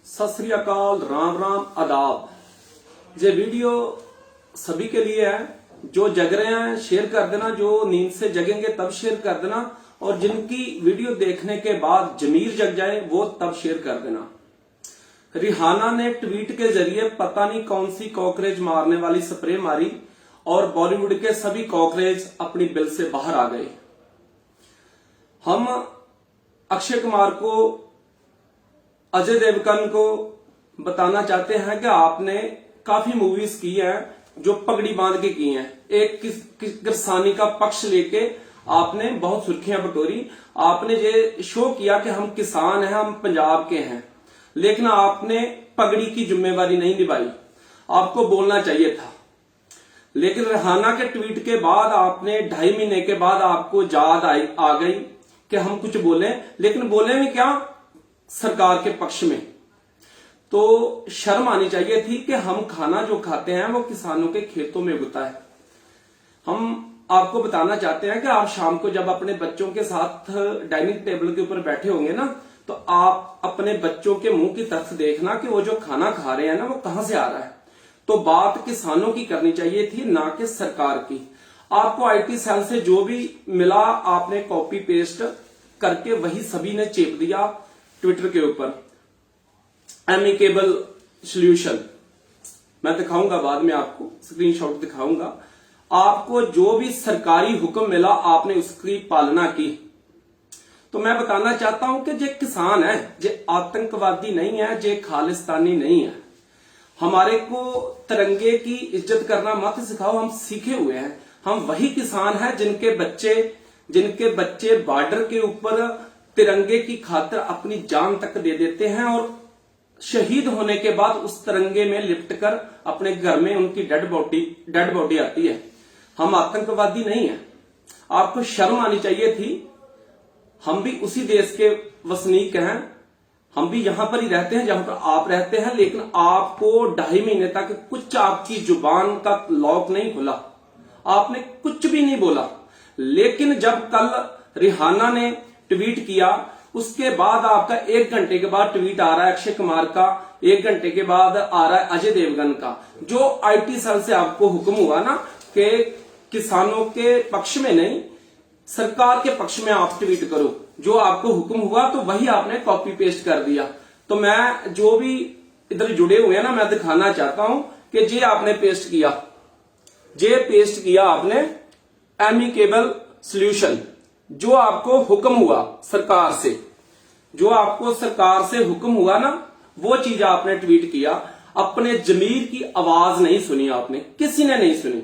सत श्री अकाल, राम राम, आदाब। ये वीडियो सभी के लिए है। जो जग रहे हैं शेयर कर देना, जो नींद से जगेंगे तब शेयर कर देना, और जिनकी वीडियो देखने के बाद जमीर जग जाए वो तब शेयर कर देना। रिहाना ने ट्वीट के जरिए पता नहीं कौन सी कॉकरोच मारने वाली स्प्रे मारी और बॉलीवुड के सभी कॉकरोच अपनी बिल से बाहर आ गए। हम अक्षय कुमार को, अजय देवगन को बताना चाहते हैं कि आपने काफी मूवीज की हैं जो पगड़ी बांध के की हैं। एक किसानी का पक्ष लेके आपने बहुत सुर्खियां बटोरी। आपने ये शो किया कि हम किसान हैं, हम पंजाब के हैं, लेकिन आपने पगड़ी की जिम्मेवारी नहीं निभाई। आपको बोलना चाहिए था। लेकिन रिहाना के ट्वीट के बाद आपने 2.5 महीने के बाद आपको याद आ गई कि हम कुछ बोले, लेकिन बोले भी क्या, सरकार के पक्ष में। तो शर्म आनी चाहिए थी कि हम खाना जो खाते हैं वो किसानों के खेतों में उगता है। हम आपको बताना चाहते हैं कि आप शाम को जब अपने बच्चों के साथ डाइनिंग टेबल के ऊपर बैठे होंगे ना, तो आप अपने बच्चों के मुंह की तरफ देखना कि वो जो खाना खा रहे हैं ना वो कहां से आ रहा है। तो बात किसानों की करनी चाहिए थी, ना कि सरकार की। आपको आईटी सेल से जो भी मिला आपने कॉपी पेस्ट करके वही सभी ने चेप दिया ट्विटर के ऊपर। एमिकेबल सॉल्यूशन मैं दिखाऊंगा, बाद में आपको स्क्रीनशॉट दिखाऊंगा। आपको जो भी सरकारी हुक्म मिला आपने उसकी पालना की। तो मैं बताना चाहता हूं कि जे किसान है, जे आतंकवादी नहीं है, जे खालिस्तानी नहीं है। हमारे को तिरंगे की इज्जत करना मत सिखाओ, हम सीखे हुए हैं। हम वही किसान हैं जिनके बच्चे बॉर्डर के ऊपर तिरंगे की खातिर अपनी जान तक दे देते हैं, और शहीद होने के बाद उस तिरंगे में लिपट कर अपने घर में उनकी डेड बॉडी आती है। हम आतंकवादी नहीं है। आपको शर्म आनी चाहिए थी। हम भी उसी देश के वसनीक हैं, हम भी यहां पर ही रहते हैं जहां पर आप रहते हैं, लेकिन आपको 2.5 महीने तक कुछ आपकी जुबान का लॉक नहीं खुला, आपने कुछ भी नहीं बोला। लेकिन जब कल रिहाना ने ट्वीट किया, उसके बाद आपका 1 घंटे के बाद ट्वीट आ रहा है अक्षय कुमार का, 1 घंटे के बाद आ रहा है अजय देवगन का। जो आईटी सेल से आपको हुक्म हुआ ना कि किसानों के पक्ष में नहीं, सरकार के पक्ष में आप ट्वीट करो, जो आपको हुक्म हुआ तो वही आपने कॉपी पेस्ट कर दिया। तो मैं जो भी इधर जुड़े हुए हैं ना, मैं दिखाना चाहता हूं कि जे आपने पेस्ट किया आपने एमिकेबल सॉल्यूशन। जो आपको हुक्म हुआ सरकार से, जो आपको सरकार से हुक्म हुआ ना, वो चीज आपने ट्वीट किया। अपने जमीर की आवाज नहीं सुनी आपने, किसी ने नहीं सुनी।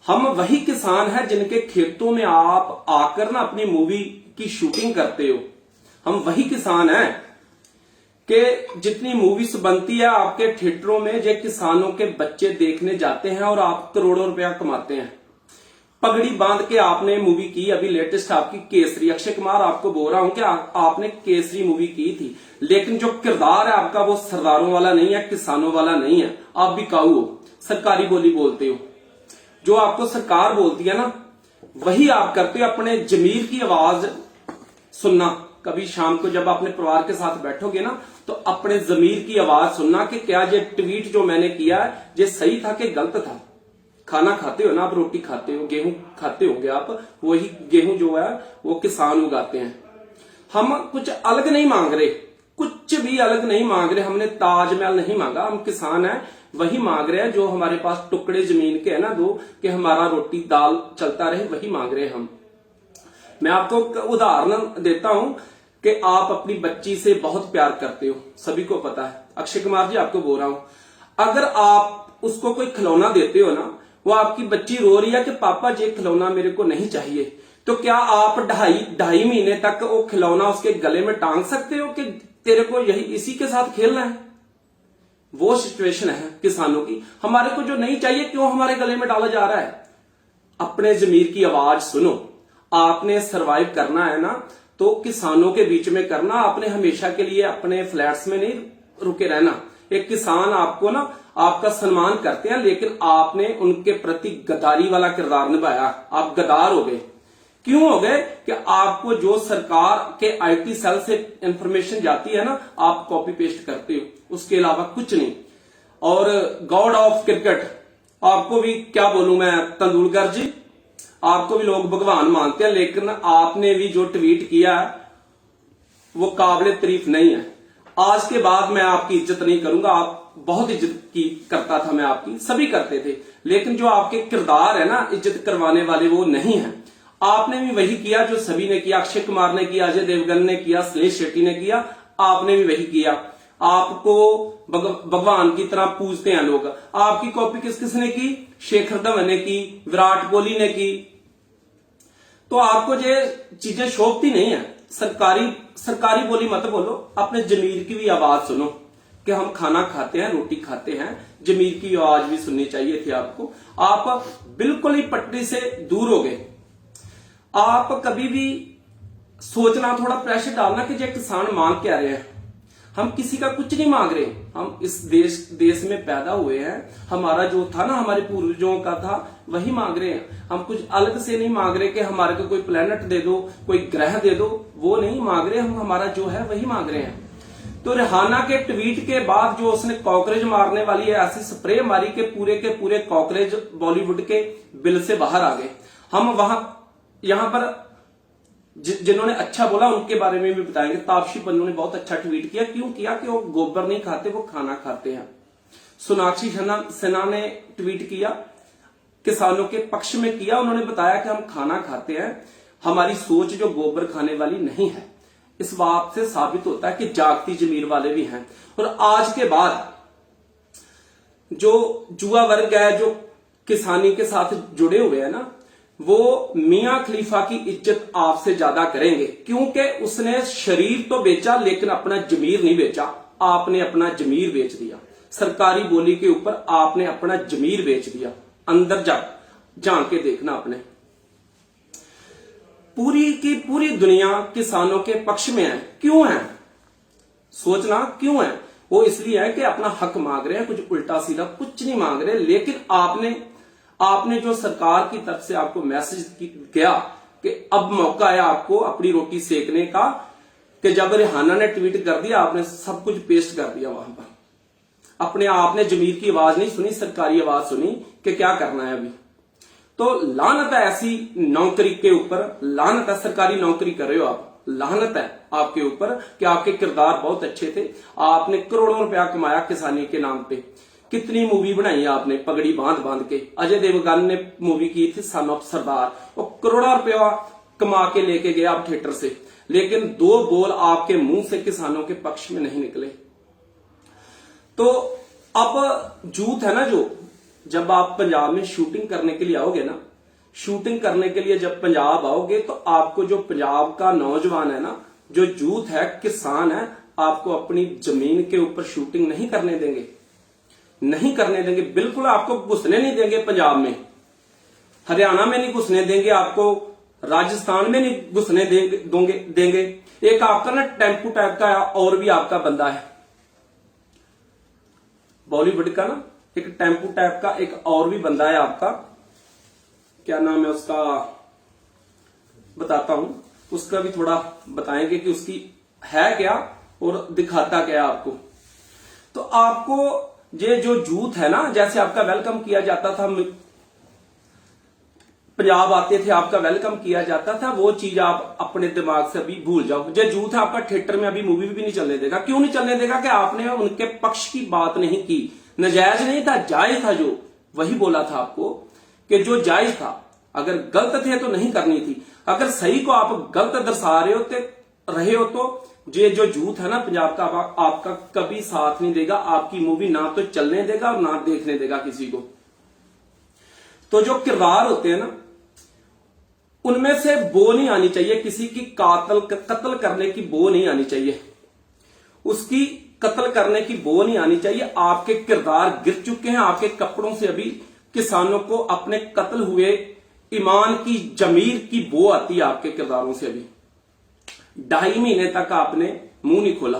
हम वही किसान हैं जिनके खेतों में आप आकर ना अपनी मूवी की शूटिंग करते हो। हम वही किसान हैं कि जितनी मूवीज बनती है आपके थिएटरों में, जे किसानों के बच्चे देखने जाते हैं और आप करोड़ों रुपया कमाते हैं। पगड़ी बांध के आपने मूवी की, अभी लेटेस्ट आपकी केसरी। अक्षय कुमार, आपको बोल रहा हूं कि आपने केसरी मूवी की थी, लेकिन जो किरदार है आपका वो सरदारों वाला नहीं है, किसानों वाला नहीं है। आप बिकाऊ हो, सरकारी बोली बोलते हो। जो आपको सरकार बोलती है ना वही आप करते हो। अपने जमीर की आवाज सुनना। कभी शाम को जब अपने परिवार के साथ बैठोगे ना, तो अपने जमीर की आवाज सुनना कि क्या ये ट्वीट जो मैंने किया है ये सही था कि गलत था। खाना खाते हो ना आप, रोटी खाते हो, गेहूं खाते होंगे आप, वही गेहूं जो है वो किसान उगाते हैं। हम कुछ अलग नहीं मांग रहे, कुछ भी अलग नहीं मांग रहे। हमने ताजमहल नहीं मांगा, हम किसान हैं, वही मांग रहे हैं जो हमारे पास टुकड़े जमीन के है ना, दो कि हमारा रोटी दाल चलता रहे, वही मांग रहे हैं हम। मैं आपको उदाहरण देता हूं कि आप अपनी बच्ची से बहुत प्यार करते हो, सभी को पता है। अक्षय कुमार जी, आपको बोल रहा हूं, अगर आप उसको कोई खिलौना देते हो ना, वो आपकी बच्ची रो रही है कि पापा ये खिलौना मेरे को नहीं चाहिए, तो क्या आप 2.5 महीने तक वो खिलौना उसके गले में टांग सकते हो कि तेरे को यही इसी के साथ खेलना है? वो सिचुएशन है किसानों की। हमारे को जो नहीं चाहिए क्यों हमारे गले में डाला जा रहा है? अपने जमीर की आवाज सुनो। आपने सरवाइव करना है ना तो किसानों के बीच में करना। आपने हमेशा के लिए अपने फ्लैट्स में नहीं रुके रहना। एक किसान आपको ना, आपका सम्मान करते हैं, लेकिन आपने उनके प्रति गद्दारी वाला किरदार निभाया, आप गद्दार हो गए। क्यों हो गए कि आपको जो सरकार के आईटी सेल से इंफॉर्मेशन जाती है ना, आप कॉपी पेस्ट करते हो, उसके अलावा कुछ नहीं। और गॉड ऑफ क्रिकेट, आपको भी क्या बोलूं मैं तेंदुलकर जी, आपको भी लोग भगवान मानते हैं, लेकिन आपने भी जो ट्वीट किया है वो काबिल तारीफ नहीं है। आज के बाद मैं आपकी इज्जत नहीं करूंगा, आप बहुत इज्जत की करता था मैं आपकी, सभी करते थे, लेकिन जो आपके किरदार है ना इज्जत करवाने वाले, वो नहीं है। आपने भी वही किया जो सभी ने किया, अक्षय कुमार ने किया, अजय देवगन ने किया, सुनील शेट्टी ने किया, आपने भी वही किया। आपको भगवान की तरह पूजते हैं लोग। आपकी कॉपी किस किसने की? शेखर धवन ने की, विराट कोहली ने की। तो आपको ये चीजें शोभती नहीं है। सरकारी बोली मत बोलो, अपने जमीर की भी आवाज सुनो कि हम खाना खाते हैं, रोटी खाते हैं, जमीर की आवाज भी सुननी चाहिए थी आपको। आप बिल्कुल ही पटरी से दूर हो गए। आप कभी भी सोचना, थोड़ा प्रेशर डालना कि जो किसान मांग क्या रहे हैं। हम किसी का कुछ नहीं मांग रहे, हम इस देश में पैदा हुए हैं, हमारा जो था ना, हमारे पूर्वजों का था, वही मांग रहे हैं। हम कुछ अलग से नहीं मांग रहे कि हमारे को कोई प्लेनेट दे दो, कोई ग्रह दे दो, वो नहीं मांग रहे हम, हमारा जो है वही मांग रहे हैं। तो रिहाना के ट्वीट के बाद जो उसने कॉकरोच मारने वाली है ऐसी स्प्रे मारी के पूरे कॉकरोच बॉलीवुड के बिल से बाहर आ गए। हम यहां पर जिन्होंने अच्छा बोला उनके बारे में भी बताएंगे। तापसी पन्नू ने बहुत अच्छा ट्वीट किया। क्यों किया? कि वो गोबर नहीं खाते, वो खाना खाते हैं। सोनाक्षी सिन्हा ने ट्वीट किया, किसानों के पक्ष में किया। उन्होंने बताया कि हम खाना खाते हैं, हमारी सोच जो गोबर खाने वाली नहीं है। इस बात से साबित होता है कि जागती जमीर वाले भी हैं। और आज के बाद जो जुआ वर्ग है, जो किसानी के साथ जुड़े हुए हैं ना, वो मियां खलीफा की इज्जत आपसे ज्यादा करेंगे, क्योंकि उसने शरीर तो बेचा लेकिन अपना जमीर नहीं बेचा। आपने अपना जमीर बेच दिया। सरकारी बोली के ऊपर आपने अपना जमीर बेच दिया। अंदर झांक के देखना आपने। पूरी की पूरी दुनिया किसानों के पक्ष में है। क्यों है? सोचना क्यों है? वो इसलिए है कि अपना हक मांग रहे हैं, कुछ उल्टा सीधा कुछ नहीं मांग रहे। लेकिन आपने जो सरकार की तरफ से आपको मैसेज गया कि अब मौका है आपको अपनी रोटी सेकने का, कि जब रिहाना ने ट्वीट कर दिया, आपने सब कुछ पेस्ट कर दिया वहां पर। अपने आपने जमीर की आवाज नहीं सुनी, सरकारी आवाज सुनी कि क्या करना है अभी। तो लानत है ऐसी नौकरी के ऊपर, लानत है। सरकारी नौकरी कर रहे हो आप, लानत है आपके ऊपर कि आपके किरदार बहुत अच्छे थे। आपने करोड़ों रुपया कमाया किसानी के नाम पे। कितनी मूवी बनाई आपने पगड़ी बांध के। अजय देवगन ने मूवी की थी सन ऑफ सरदार, वो करोड़ों रुपया कमा के लेके गए आप थिएटर से, लेकिन दो बोल आपके मुंह से किसानों के पक्ष में नहीं निकले। तो अब जूथ है ना, जो जब आप पंजाब में शूटिंग करने के लिए आओगे ना, शूटिंग करने के लिए जब पंजाब आओगे, तो आपको जो पंजाब का नौजवान है ना, जो यूथ है, किसान है, आपको अपनी जमीन के ऊपर शूटिंग नहीं करने देंगे, नहीं करने देंगे। बिल्कुल आपको घुसने नहीं देंगे पंजाब में, हरियाणा में नहीं घुसने देंगे, आपको राजस्थान में नहीं घुसने देंगे। एक आपका ना टेम्पू टाइप का और भी आपका बंदा है बॉलीवुड का ना, एक टेम्पू टाइप का एक और भी बंदा है आपका, क्या नाम है उसका, बताता हूं। उसका भी थोड़ा बताएंगे कि उसकी है क्या और दिखाता क्या आपको। तो आपको ये जो यूथ है ना, जैसे आपका वेलकम किया जाता था, पंजाब आते थे आपका वेलकम किया जाता था, वो चीज आप अपने दिमाग से अभी भूल जाओ। जो यूथ है आपका थिएटर में अभी मूवी भी नहीं चलने देगा। क्यों नहीं चलने देगा? कि आपने उनके पक्ष की बात नहीं की। नजायज नहीं था, जायज था। जो वही बोला था आपको कि जो जायज था, अगर गलत थे तो नहीं करनी थी, अगर सही को आप गलत दर्शा रहे हो तो ये जो यूथ है ना पंजाब का, आपका कभी साथ नहीं देगा। आपकी मूवी ना तो चलने देगा और ना देखने देगा किसी को। तो जो किरदार होते हैं ना, उनमें से बो नहीं आनी चाहिए, किसी की कत्ल करने की बो नहीं आनी चाहिए, उसकी कत्ल करने की बो नहीं आनी चाहिए। आपके किरदार गिर चुके हैं, आपके कपड़ों से अभी किसानों को अपने कत्ल हुए ईमान की, जमीर की बो आती है आपके किरदारों से। अभी 2.5 महीने तक आपने मुंह नहीं खोला,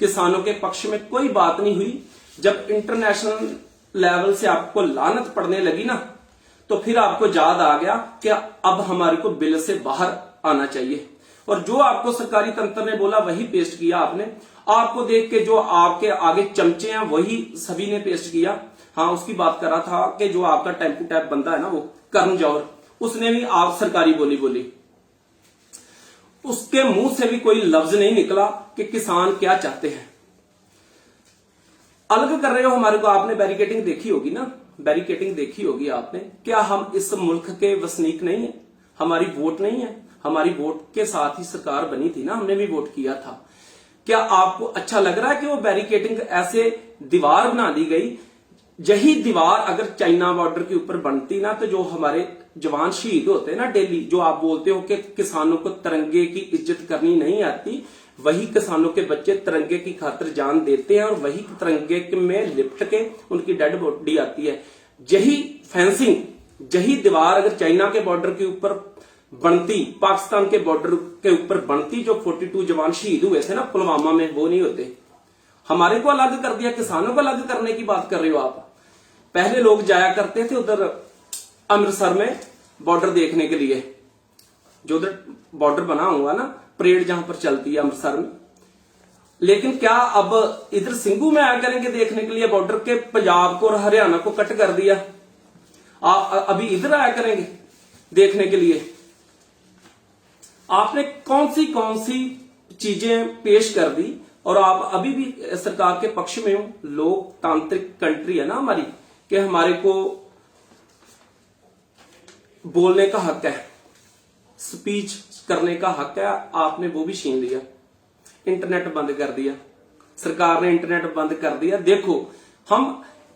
किसानों के पक्ष में कोई बात नहीं हुई। जब इंटरनेशनल लेवल से आपको लानत पड़ने लगी ना, तो फिर आपको याद आ गया कि अब हमारे को बिल से बाहर आना चाहिए, और जो आपको सरकारी तंत्र ने बोला वही पेस्ट किया आपने। आपको देख के जो आपके आगे चमचे हैं वही सभी ने पेस्ट किया। हाँ, उसकी बात कर रहा था कि जो आपका टेम्पू टैप बंदा है ना, वो करण जौहर, उसने भी आप सरकारी बोली, उसके मुंह से भी कोई लफ्ज नहीं निकला कि किसान क्या चाहते हैं। अलग कर रहे हो हमारे को, आपने बैरिकेडिंग देखी होगी ना, बैरिकेडिंग देखी होगी आपने। क्या हम इस मुल्क के वसनीक नहीं है? हमारी वोट नहीं है? हमारी वोट के साथ ही सरकार बनी थी ना, हमने भी वोट किया था। क्या आपको अच्छा लग रहा है कि वो बैरिकेडिंग ऐसे दीवार बना दी गई? यही दीवार अगर चाइना बॉर्डर के ऊपर बनती ना, तो जो हमारे जवान शहीद होते हैं ना डेली, जो आप बोलते हो कि किसानों को तिरंगे की इज्जत करनी नहीं आती, वही किसानों के बच्चे तिरंगे की खातिर जान देते हैं, और वही तिरंगे में लिपट के उनकी डेड बॉडी आती है। यही फेंसिंग, यही दीवार अगर चाइना के बॉर्डर के ऊपर बनती, पाकिस्तान के बॉर्डर के ऊपर बनती, जो 42 जवान शहीद हुए थे ना पुलवामा में, वो नहीं होते। हमारे को अलग कर दिया, किसानों को अलग करने की बात कर रहे हो आप। पहले लोग जाया करते थे उधर अमृतसर में बॉर्डर देखने के लिए, जो उधर बॉर्डर बना हुआ ना, परेड जहां पर चलती है अमृतसर में। लेकिन क्या अब इधर सिंघू में आया करेंगे देखने के लिए बॉर्डर के? पंजाब को और हरियाणा को कट कर दिया, आप अभी इधर आया करेंगे देखने के लिए? आपने कौन सी चीजें पेश कर दी, और आप अभी भी सरकार के पक्ष में हो। लोकतांत्रिक कंट्री है ना हमारी, कि हमारे को बोलने का हक है, स्पीच करने का हक है, आपने वो भी छीन लिया। इंटरनेट बंद कर दिया, सरकार ने इंटरनेट बंद कर दिया। देखो, हम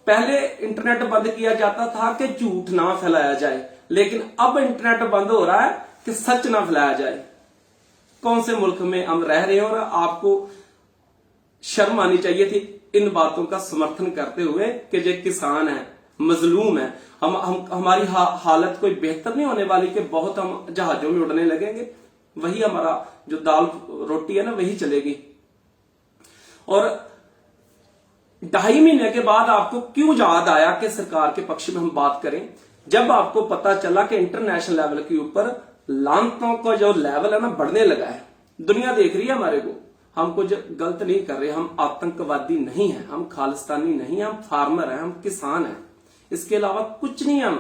पहले इंटरनेट बंद किया जाता था कि झूठ ना फैलाया जाए, लेकिन अब इंटरनेट बंद हो रहा है कि सच ना फैलाया जाए। कौन से मुल्क में हम रह रहे हैं? और आपको शर्म आनी चाहिए थी इन बातों का समर्थन करते हुए कि जो किसान है, मजलूम है, हमारी हालत कोई बेहतर नहीं होने वाली, कि बहुत हम जहाजों में उड़ने लगेंगे, वही हमारा जो दाल रोटी है ना वही चलेगी। और 2.5 महीने के बाद आपको क्यों याद आया कि सरकार के पक्ष में हम बात करें? जब आपको पता चला कि इंटरनेशनल लेवल के ऊपर लानतों का जो लेवल है ना बढ़ने लगा है, दुनिया देख रही है हमारे को। हम कुछ गलत नहीं कर रहे, हम आतंकवादी नहीं है, हम खालिस्तानी नहीं है, हम फार्मर है, हम किसान है, इसके अलावा कुछ नहीं है।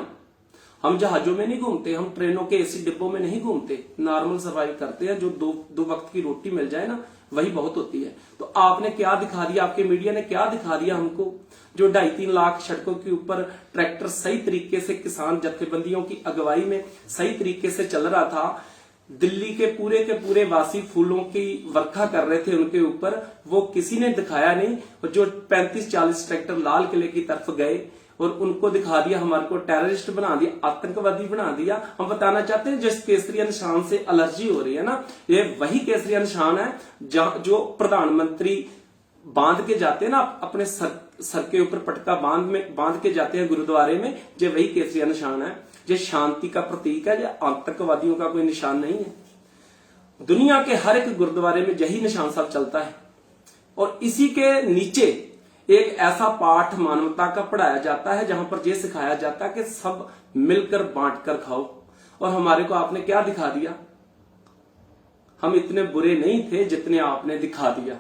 हम जहाजों में नहीं घूमते, हम ट्रेनों के एसी डिब्बों में नहीं घूमते, नॉर्मल सर्वाइव करते हैं। जो दो वक्त की रोटी मिल जाए ना, वही बहुत होती है। तो आपने क्या दिखा दिया, आपके मीडिया ने क्या दिखा दिया हमको? जो 2.5-3 लाख सड़कों के ऊपर ट्रैक्टर सही तरीके से किसान जत्थेबंदियों की अगुवाई में सही तरीके से चल रहा था, दिल्ली के पूरे वासी फूलों की वर्खा कर रहे थे उनके ऊपर, वो किसी ने दिखाया नहीं। और जो 35-40 ट्रैक्टर लाल किले की तरफ गए और उनको दिखा दिया, हमारे को टेररिस्ट बना दिया, आतंकवादी बना दिया। हम बताना चाहते हैं जिस केसरिया निशान से एलर्जी हो रही है ना, ये वही केसरिया निशान है जो प्रधानमंत्री बांध के जाते हैं ना अपने सर के ऊपर, पटका बांध के जाते हैं गुरुद्वारे में, ये वही केसरिया निशान है। ये शांति का प्रतीक है, ये आतंकवादियों का कोई निशान नहीं है। दुनिया के हर एक गुरुद्वारे में यही निशान सब चलता है। और इसी के नीचे एक ऐसा पाठ मानवता का पढ़ाया जाता है जहां पर यह सिखाया जाता है कि सब मिलकर बांटकर खाओ। और हमारे को आपने क्या दिखा दिया? हम इतने बुरे नहीं थे जितने आपने दिखा दिया।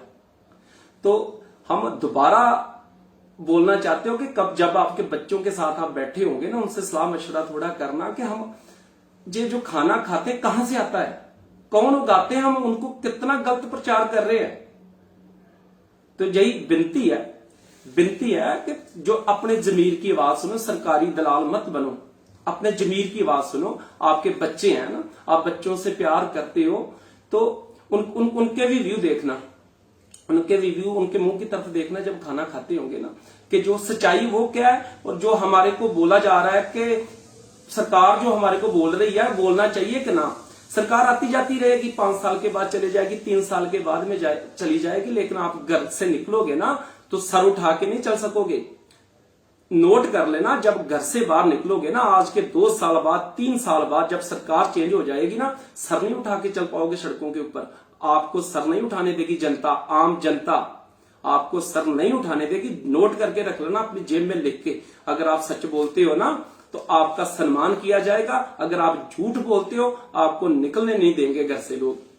तो हम दोबारा बोलना चाहते हो कि कब जब आपके बच्चों के साथ आप बैठे होंगे ना, उनसे सलाह मशवरा थोड़ा करना कि हम ये जो खाना खाते कहां से आता है, कौन उगाते हैं, हम उनको कितना गलत प्रचार कर रहे हैं। तो यही विनती है कि जो अपने जमीर की आवाज सुनो, सरकारी दलाल मत बनो, अपने जमीर की आवाज सुनो। आपके बच्चे हैं ना, आप बच्चों से प्यार करते हो, तो उनके भी व्यू देखना, उनके मुंह की तरफ देखना जब खाना खाते होंगे ना, कि जो सच्चाई वो क्या है। और जो हमारे को बोला जा रहा है कि सरकार जो हमारे को बोल रही है, बोलना चाहिए कि ना। सरकार आती जाती रहेगी, 5 साल के बाद चले जाएगी, 3 साल के बाद में चली जाएगी, लेकिन आप घर से निकलोगे ना तो सर उठा के नहीं चल सकोगे। नोट कर लेना, जब घर से बाहर निकलोगे ना, आज के 2 साल बाद, 3 साल बाद जब सरकार चेंज हो जाएगी ना, सर नहीं उठा के चल पाओगे सड़कों के ऊपर। आपको सर नहीं उठाने देगी जनता, आम जनता आपको सर नहीं उठाने देगी। नोट करके रख लेना, अपनी जेब में लिख के। अगर आप सच बोलते हो ना, तो आपका सम्मान किया जाएगा। अगर आप झूठ बोलते हो आपको निकलने नहीं देंगे घर से लोग।